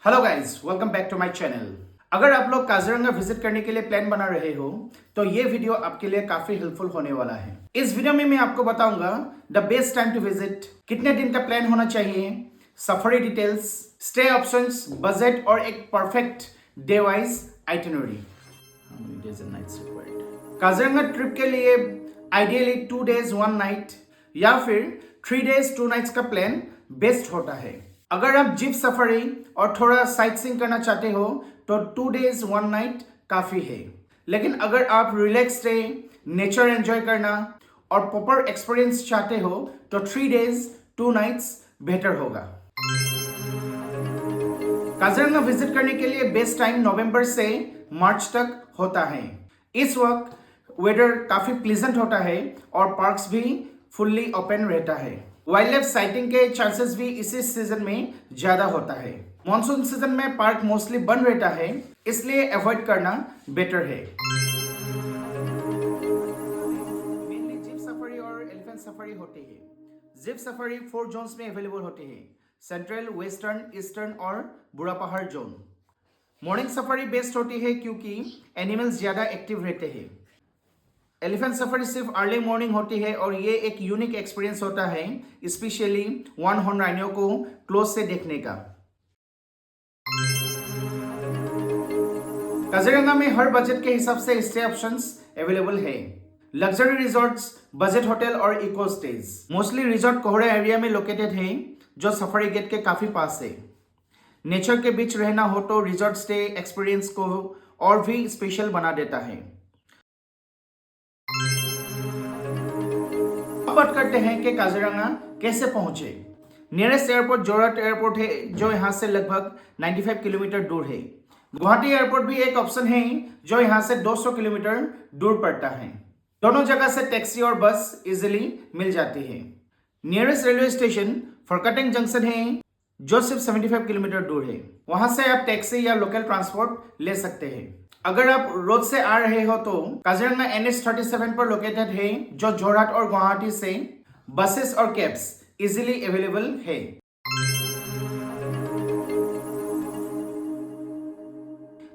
Hello guys, welcome back to my channel. अगर आप लोग काजीरंगा विजिट करने के लिए प्लान बना रहे हो तो ये वीडियो आपके लिए काफी हेल्पफुल होने वाला है। इस वीडियो में मैं आपको बताऊंगा the best time to visit, कितने दिन का प्लान होना चाहिए, safari details, stay options, budget और एक perfect day wise itinerary. Kaziranga trip के लिए आइडियली 2 days 1 night या फिर 3 days 2 nights का प्लान बेस्ट होता है। अगर आप जीप सफारी और थोड़ा साइट सीइंग करना चाहते हो तो 2 days 1 night काफी है। लेकिन अगर आप रिलैक्स स्टे, नेचर एंजॉय करना और प्रॉपर एक्सपीरियंस चाहते हो तो 3 days 2 nights बेहतर होगा। काजीरंगा विजिट करने के लिए बेस्ट टाइम नवंबर से मार्च तक होता है। इस वक्त वेदर काफी प्लीजेंट होता है और पार्क्स भी फुल्ली ओपन रहता है। वाइल्ड लाइफ साइटिंग के चांसेस भी इसी सीजन में ज्यादा होता है। मॉनसून सीजन में पार्क मोस्टली बंद रहता है, इसलिए अवॉइड करना बेटर है। मेनली जीप सफारी और एलिफेंट सफारी होती है। जीप सफारी 4 जोन्स में अवेलेबल होती है: सेंट्रल, वेस्टर्न, ईस्टर्न और बुरा पहाड़ जोन। मॉर्निंग सफारी बेस्ट होती है क्योंकि एनिमल्स ज्यादा एक्टिव रहते हैं। एलिफेंट सफारी सिर्फ अर्ली मॉर्निंग होती है और ये एक यूनिक एक्सपीरियंस होता है, स्पेशली वन हॉर्न राइनो को क्लोज से देखने का। काजीरंगा में हर बजट के हिसाब से स्टे ऑप्शंस अवेलेबल है। लग्जरी रिजॉर्ट्स, बजट होटल और इको स्टेज। मोस्टली रिजॉर्ट कोहरा एरिया में लोकेटेड है, जो सफारी गेट के काफी पास है। नेचर के बीच रहना हो तो रिजॉर्ट स्टे एक्सपीरियंस को और भी स्पेशल बना देता है। अब बात करते हैं कि काजीरंगा कैसे पहुंचे। नियरेस्ट एयरपोर्ट जोरहाट एयरपोर्ट है, जो यहां से लगभग 95 किलोमीटर दूर है। गुवाहाटी एयरपोर्ट भी एक ऑप्शन है, जो यहां से 200 किलोमीटर दूर पड़ता है। दोनों जगह से टैक्सी और बस इजीली मिल जाती है। नियरेस्ट रेलवे स्टेशन फरकटिंग जंक्शन है, जो सिर्फ 75 किलोमीटर दूर है। वहां से आप टैक्सी या लोकल ट्रांसपोर्ट ले सकते हैं। अगर आप रोड से आ रहे हो तो काजीरंगा NH37 पर लोकेटेड है, जो जोरहाट और गुवाहाटी से बसेस और कैब्स इजीली अवेलेबल है।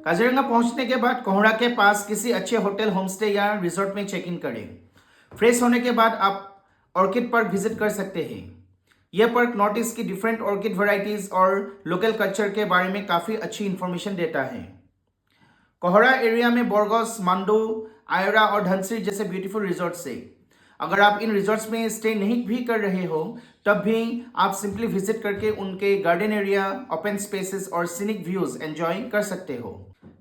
काजीरंगा पहुंचने के बाद कोहरा के पास किसी अच्छे होटल, होमस्टे या रिजॉर्ट में चेक इन करें। फ्रेश होने के बाद आप ऑर्किड पार्क विजिट कर सकते हैं। यह पार्क नॉर्थ ईस्ट की डिफरेंट ऑर्किड वैरायटीज और लोकल कल्चर के बारे में काफी अच्छी इंफॉर्मेशन देता है। कोहरा एरिया में बोरगस, मांडू, आयरा और धनसिर जैसे ब्यूटीफुल रिजॉर्ट्स है। अगर आप इन रिजॉर्ट्स में स्टे नहीं भी कर रहे हो तब भी आप सिंपली विजिट करके उनके गार्डन एरिया, ओपन स्पेसेस और सीनिक व्यूज एंजॉय कर सकते हो।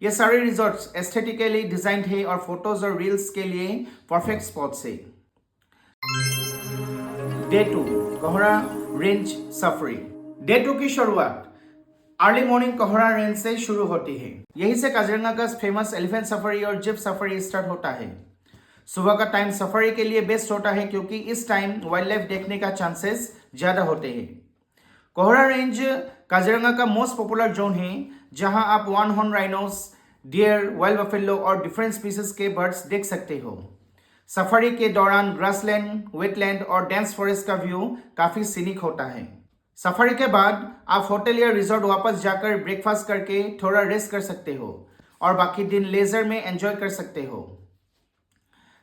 ये सारे रिजॉर्ट्स एस्थेटिकली डिजाइंड है और फोटोज और रील्स के लिए परफेक्ट स्पॉट्स है। डे 2 कोहरा रेंज सफारी। डे 2 की शुरुआत अर्ली मॉर्निंग कोहरा रेंज से शुरू होती है। यहीं से काजीरंगा का फेमस एलिफेंट सफारी और जीप सफारी स्टार्ट होता है। सुबह का टाइम सफारी के लिए बेस्ट होता है क्योंकि इस टाइम वाइल्ड लाइफ देखने का चांसेस ज्यादा होते हैं। कोहरा रेंज काजीरंगा का मोस्ट पॉपुलर जोन है, जहां आप one horn rhinos, deer, wild buffalo और डिफरेंट स्पीसीज के बर्ड्स देख सकते हो। सफारी के दौरान ग्रासलैंड, वेटलैंड और डेंस फॉरेस्ट का व्यू काफी सीनिक होता है। सफारी के बाद आप होटल या रिजॉर्ट वापस जाकर ब्रेकफास्ट करके थोड़ा रेस्ट कर सकते हो और बाकी दिन लेजर में एंजॉय कर सकते हो।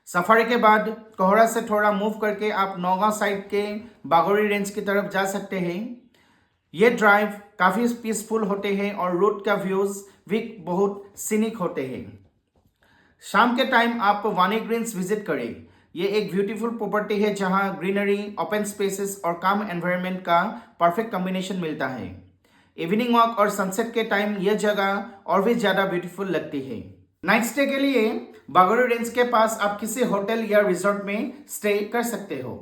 सफारी के बाद कोहरा से थोड़ा मूव करके आप नौगांव साइड के बागोरी रेंज की तरफ जा सकते हैं। ये ड्राइव काफी पीसफुल होते हैं और रूट का व्यूज भी बहुत सीनिक होते हैं। शाम के टाइम आप वानी ग्रीन्स विजिट करें। ये एक ब्यूटीफुल प्रॉपर्टी है जहां ग्रीनरी, ओपन स्पेसेस और काम एनवायरनमेंट का परफेक्ट कॉम्बिनेशन मिलता है। इवनिंग वॉक और सनसेट के टाइम यह जगह और भी ज्यादा ब्यूटीफुल लगती है। नाइट स्टे के लिए बागोरी रेंज के पास आप किसी होटल या रिजॉर्ट में स्टे कर सकते हो।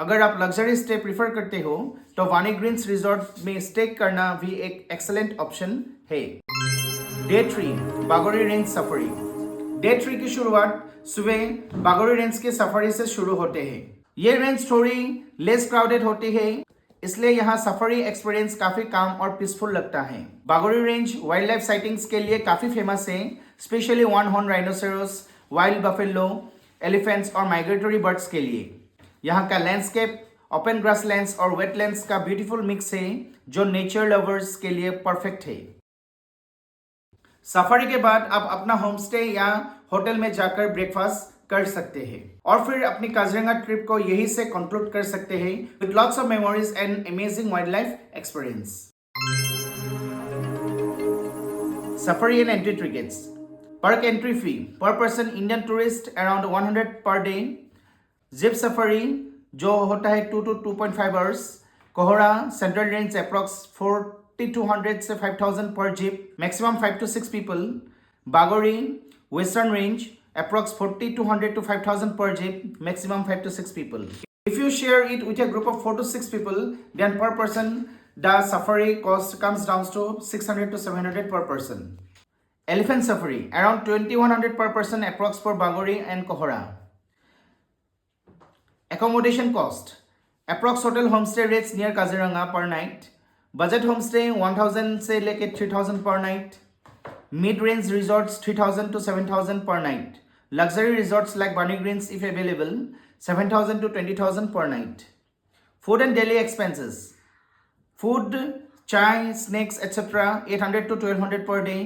अगर आप लग्जरी स्टे प्रीफर करते हो तो वानी ग्रीन्स रिजॉर्ट में स्टे करना भी एक एक्सेलेंट ऑप्शन है। Day 3 Bagori range safari. Day 3 की शुरुआत सुबह बागोरी रेंज के सफारी से शुरू होते हैं। ये रेंज थोड़ी लेस क्राउडेड होती है, इसलिए यहाँ सफारी एक्सपीरियंस काफी काम और पीसफुल लगता है। Bagori range wild life sightings के लिए काफी फेमस है, specially one horn rhinoceros, wild buffalo, elephants और माइग्रेटरी बर्ड्स के लिए। यहाँ का लैंडस्केप ओपन ग्रासलैंड्स और वेटलैंड्स का ब्यूटीफुल मिक्स है जो नेचर लवर्स के लिए परफेक्ट है। सफारी के बाद आप अपना होम स्टे या होटल में जाकर ब्रेकफास्ट कर सकते हैं और फिर अपनी काजीरंगा ट्रिप को यहीं से कंक्लूड कर सकते हैं with lots of memories and amazing wild life experience. Safari and entry tickets. Park entry fee per person Indian tourist around 100 per day. Jeep safari जो होता है 2 to 2.5 hours. कोहरा central range approx 4200 से 5000 per jeep. Maximum 5 to 6 people. Bagori western range approx 4200 to 5000 per jeep. Maximum 5 to 6 people. If you share it with a group of 4 to 6 people, then per person the safari cost comes down to 600 to 700 per person. Elephant safari around 2100 per person approx for Bagori and Kohora. Accommodation cost approx hotel homestay rates near Kaziranga per night. Budget homestay 1000 से लेके 3000 per night. Mid range resorts 3000 to 7000 per night. Luxury resorts like Bunny Greens if available 7000 to 20000 per night. Food and daily expenses. Food, chai, snacks, etc. 800 to 1200 per day.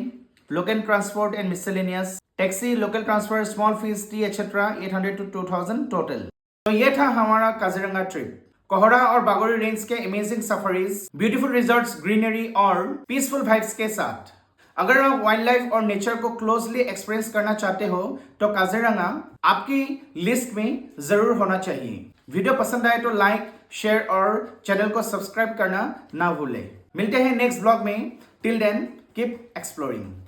Local transport and miscellaneous. Taxi, local transfer, small fees, tea, etc. 800 to 2000 total. तो ये था हमारा Kaziranga trip. कोहरा और Bagori range के amazing safaris, beautiful resorts, greenery और peaceful vibes के साथ। अगर आप वाइल्ड लाइफ और नेचर को क्लोजली एक्सपीरियंस करना चाहते हो तो काजीरंगा आपकी लिस्ट में जरूर होना चाहिए। वीडियो पसंद आए तो लाइक, शेयर और चैनल को सब्सक्राइब करना ना भूलें। मिलते हैं नेक्स्ट ब्लॉग में। Till then keep exploring.